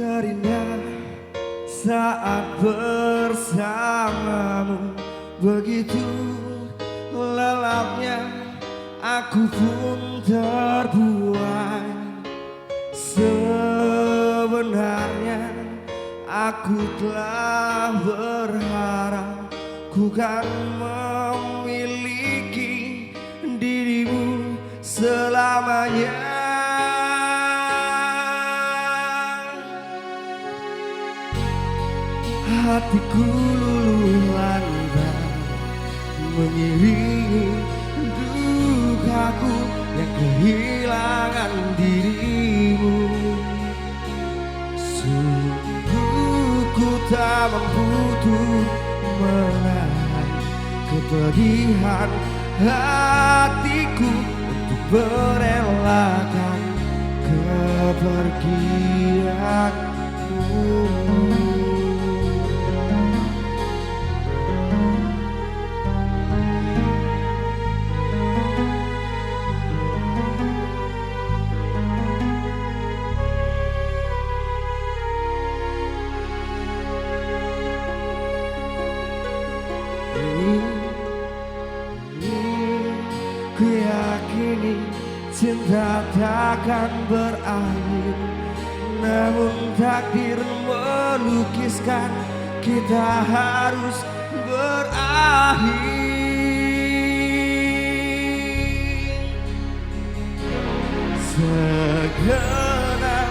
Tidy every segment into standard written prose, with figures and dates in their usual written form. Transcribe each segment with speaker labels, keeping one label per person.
Speaker 1: terindah saat bersamamu, begitu lelapnya aku pun terbuai. Sebenarnya aku telah berharap ku kan memiliki dirimu selamanya. Hatiku luluh lantai mengiringi dukaku yang kehilangan dirimu. Sungguh ku tak mampu untuk menahan kepedihan hatiku untuk merelakan kepergianmu. Ku yakini cinta takkan berakhir, namun takdir melukiskan kita harus berakhir. Segenap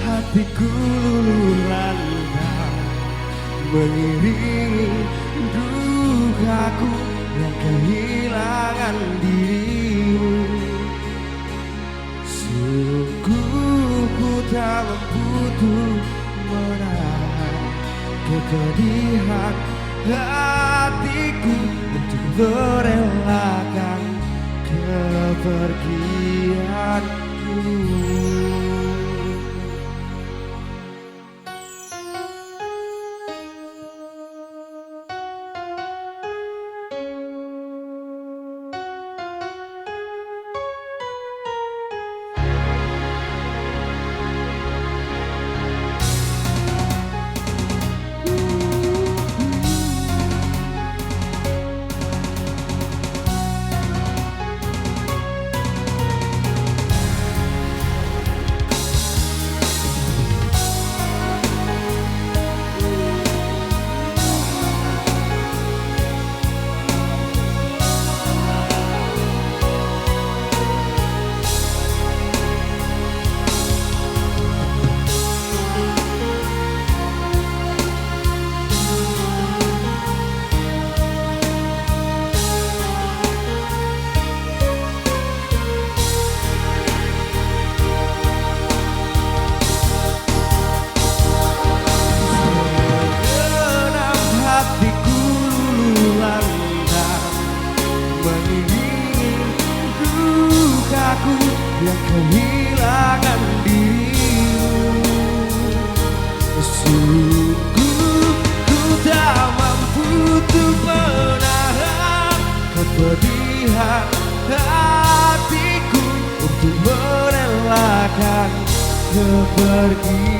Speaker 1: hatiku luluh lantai mengiringi dukaku yang kehilangan dirimu. Sungguh ku tak mampu untuk menahan kepedihan hatiku untuk merelakan kepergianmu. Yang kehilangan dirimu. Sungguh ku tak mampu untuk menahan kepedihan hatiku untuk merelakan kepergian.